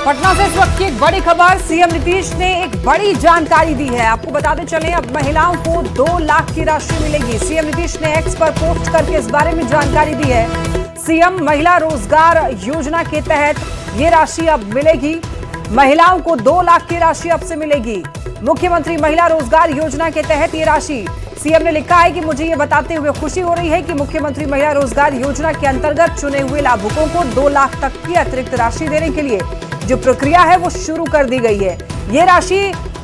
पटना से इस वक्त की एक बड़ी खबर। सीएम नीतीश ने एक बड़ी जानकारी दी है। आपको बताते चले, अब महिलाओं को 2 लाख की राशि मिलेगी। सीएम नीतीश ने एक्स पर पोस्ट करके इस बारे में जानकारी दी है। सीएम महिला रोजगार योजना के तहत ये राशि अब मिलेगी। महिलाओं को 2 लाख की राशि अब से मिलेगी। मुख्यमंत्री महिला रोजगार योजना के तहत ये राशि, सीएम ने लिखा है कि मुझे ये बताते हुए खुशी हो रही है कि मुख्यमंत्री महिला रोजगार योजना के अंतर्गत चुने हुए लाभुकों को 2 लाख तक की अतिरिक्त राशि देने के लिए जो प्रक्रिया है वो शुरू कर दी गई है। ये राशि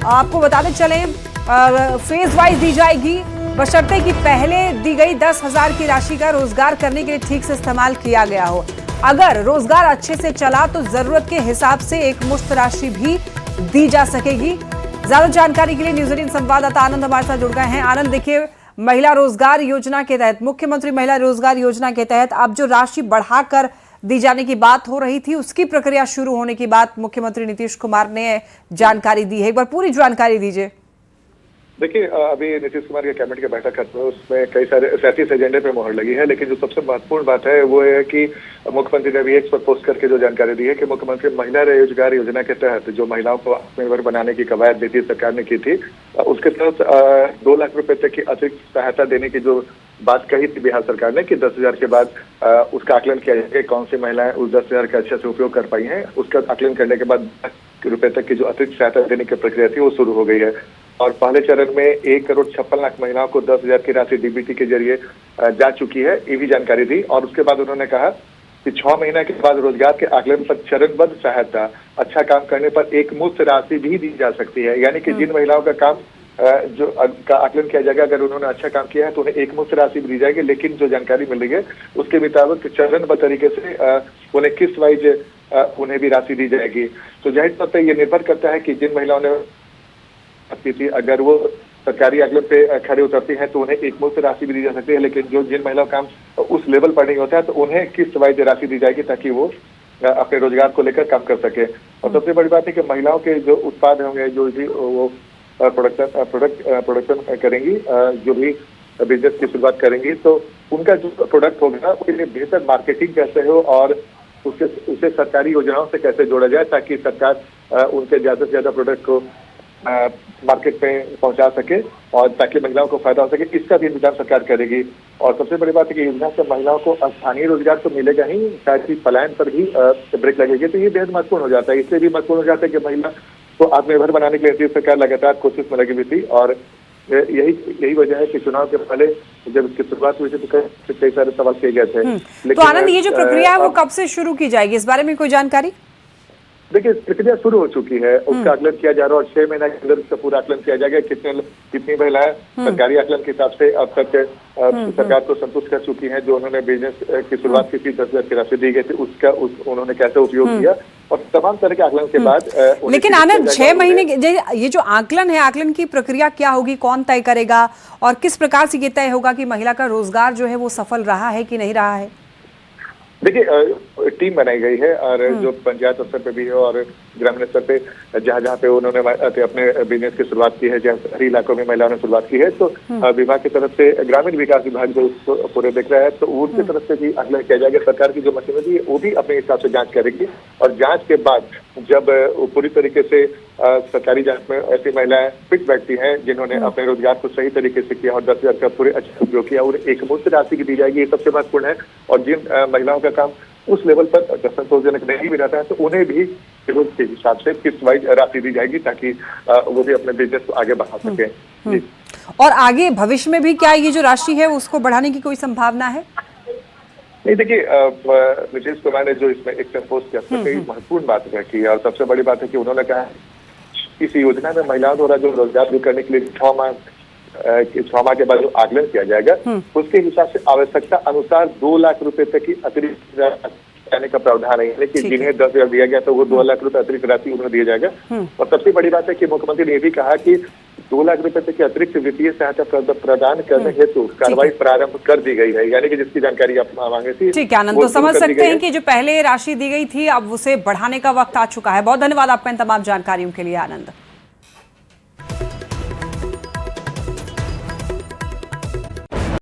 आपको बताते चलें फेज वाइज दी जाएगी, बशर्ते कि पहले दी गई 10,000 की राशि का रोजगार करने के लिए ठीक से इस्तेमाल किया गया हो। अगर रोजगार अच्छे से चला तो जरूरत के हिसाब से एक मुश्त राशि भी दी जा सकेगी। ज्यादा जानकारी के लिए न्यूज 18 संवाददाता आनंद हमारे साथ जुड़ गए हैं। आनंद, देखिए, महिला रोजगार योजना के तहत, मुख्यमंत्री महिला रोजगार योजना के तहत अब जो राशि बढ़ाकर दी जाने की बात हो रही थी, उसकी प्रक्रिया शुरू होने की बात मुख्यमंत्री नीतीश कुमार ने जानकारी दी है। एक बार पूरी जानकारी दीजिए। देखिए, अभी नीतीश कुमार के कैबिनेट की बैठक खत्म है, उसमें कई सारे 37 एजेंडे पे मोहर लगी है, लेकिन जो सबसे महत्वपूर्ण बात है वो है कि मुख्यमंत्री ने अभी एक्स पर पोस्ट करके जो जानकारी दी है कि मुख्यमंत्री महिला रोजगार योजना के तहत जो महिलाओं को आत्मनिर्भर बनाने की कवायद नीतीश सरकार ने की थी, उसके तहत 2 लाख रुपए तक की अतिरिक्त सहायता देने की जो बात कही थी बिहार सरकार ने कि 10,000 के बाद उसका आकलन किया जाएगा कौन सी महिलाएं उस 10,000 का अच्छे से उपयोग कर पाई हैं। उसका आकलन करने के बाद रुपए तक की जो अतिरिक्त सहायता देने की प्रक्रिया थी वो शुरू हो गई है। और पहले चरण में 1,56,00,000 महिलाओं को 10,000 की राशि डीबीटी के जरिए जा चुकी है, ये भी जानकारी दी। और उसके बाद उन्होंने कहा कि 6 महीने के बाद रोजगार के आकलन पर चरणबद्ध सहायता, अच्छा काम करने पर एक मुफ्त राशि भी दी जा सकती है। यानी कि जिन महिलाओं का काम जो का आकलन किया जाएगा, अगर उन्होंने अच्छा काम किया है तो उन्हें एक मुफ्त राशि भी दी जाएगी। लेकिन जो जानकारी मिल रही है उसके मुताबिक चरणबद्ध तरीके से उन्हें किस्त वाइज उन्हें भी राशि दी जाएगी। तो जाहिर तौर पर यह निर्भर करता है कि जिन महिलाओं ने थी, अगर वो सरकारी आकलन पे खड़े उतरती हैं तो उन्हें एक मुफ्त राशि भी दी जा सकती है। लेकिन जो जिन महिलाओं का काम उस लेवल पर नहीं होता है तो उन्हें किस्त वाइज राशि दी जाएगी ताकि वो अपने रोजगार को लेकर काम कर सके। और सबसे बड़ी बात है कि महिलाओं के जो उत्पाद होंगे, जो भी वो प्रोडक्शन करेंगी, जो भी बिजनेस की शुरुआत करेंगी, तो उनका जो प्रोडक्ट होगा उसके लिए बेहतर मार्केटिंग कैसे हो और उसे सरकारी योजनाओं से कैसे जोड़ा जाए ताकि सरकार उनके ज्यादा से ज्यादा प्रोडक्ट को मार्केट में पहुंचा सके और ताकि महिलाओं को फायदा हो सके, इसका भी इंतजाम सरकार करेगी। और सबसे बड़ी बात है कि योजना से महिलाओं को स्थानीय रोजगार तो मिलेगा ही, साथ ही पलायन पर भी ब्रेक लगेगी। तो ये बेहद महत्वपूर्ण हो जाता है। इससे भी महत्वपूर्ण हो जाता है कि महिला को आत्मनिर्भर बनाने के लिए सरकार लगातार कोशिश में लगी हुई थी। और यही वजह है कि चुनाव के पहले जब इसकी शुरुआत हुई थी तो कई सारे सवाल किए गए थे। लेकिन तो आनंद, ये जो प्रक्रिया है वो कब से शुरू की जाएगी, इस बारे में कोई जानकारी? देखिए, प्रक्रिया शुरू हो चुकी है, उसका आकलन किया जा रहा है और 6 महीने के अंदर उसका पूरा आकलन किया जाएगा। कितनी महिलाएं सरकारी आकलन के हिसाब से अब तक सरकार को संतुष्ट कर चुकी हैं, जो उन्होंने बिजनेस की शुरुआत की थी, 10,000 की राशि दी गई थी, उसका उन्होंने कैसे उपयोग किया और तमाम तरह के आकलन के बाद। लेकिन आनंद, 6 महीने ये जो आकलन है, आकलन की प्रक्रिया क्या होगी, कौन तय करेगा और किस प्रकार से ये तय होगा कि महिला का रोजगार जो है वो सफल रहा है कि नहीं रहा है? देखिए, टीम बनाई गई है और जो पंचायत स्तर पे भी है और ग्रामीण स्तर पे जहाँ पे उन्होंने अपने बिजनेस की शुरुआत की है, जहाँ शहरी इलाकों में महिलाओं ने शुरुआत की है, तो विभाग की तरफ से ग्रामीण विकास विभाग जो उसको पूरे देख रहा है, तो उनकी तरफ से भी आकलन किया जाएगा। सरकार की जो मशीनरी है वो भी अपने हिसाब से जांच करेगी और जांच के बाद जब पूरी तरीके से सरकारी जांच में ऐसी महिलाएं फिट बैठती हैं जिन्होंने अपने रोजगार को सही तरीके से किया और 10,000 का पूरे अच्छा उपयोग किया, और एक मुफ्त राशि की दी जाएगी, ये सबसे महत्वपूर्ण है। और जिन महिलाओं का काम उस लेवल पर संतोषजनक नहीं भी रहता है तो उन्हें भी के हिसाब से किस्त वाइज राशि दी जाएगी ताकि वो भी अपने बिजनेस को आगे बढ़ा सके। और आगे भविष्य में भी क्या ये जो राशि है उसको बढ़ाने की कोई संभावना है? नहीं, देखिए, नीतीश कुमार ने जो इसमें एक पोस्ट किया कई महत्वपूर्ण बात रखी और सबसे बड़ी बात है कि उन्होंने कहा इस योजना में महिलाओं द्वारा जो रोजगार भी करने के लिए 6 माह के बाद जो आकलन किया जाएगा उसके हिसाब से आवश्यकता अनुसार 2 लाख रुपए तक की अतिरिक्त जाने का प्रावधान है। लेकिन जिन्हें 10,000 दिया गया तो वो 2 लाख रुपए अतिरिक्त राशि उन्हें दिया जाएगा। और सबसे बड़ी बात है कि मुख्यमंत्री ने यह भी कहा कि 2 लाख रुपए तक की अतिरिक्त वित्तीय सहायता प्रदान करने हेतु कार्रवाई प्रारंभ कर दी गई है, यानी कि जिसकी जानकारी आप मांगे थी। ठीक है आनंद, तो समझ सकते हैं कि जो पहले राशि दी गई थी अब उसे बढ़ाने का वक्त आ चुका है। बहुत धन्यवाद आपका इन तमाम जानकारियों के लिए आनंद।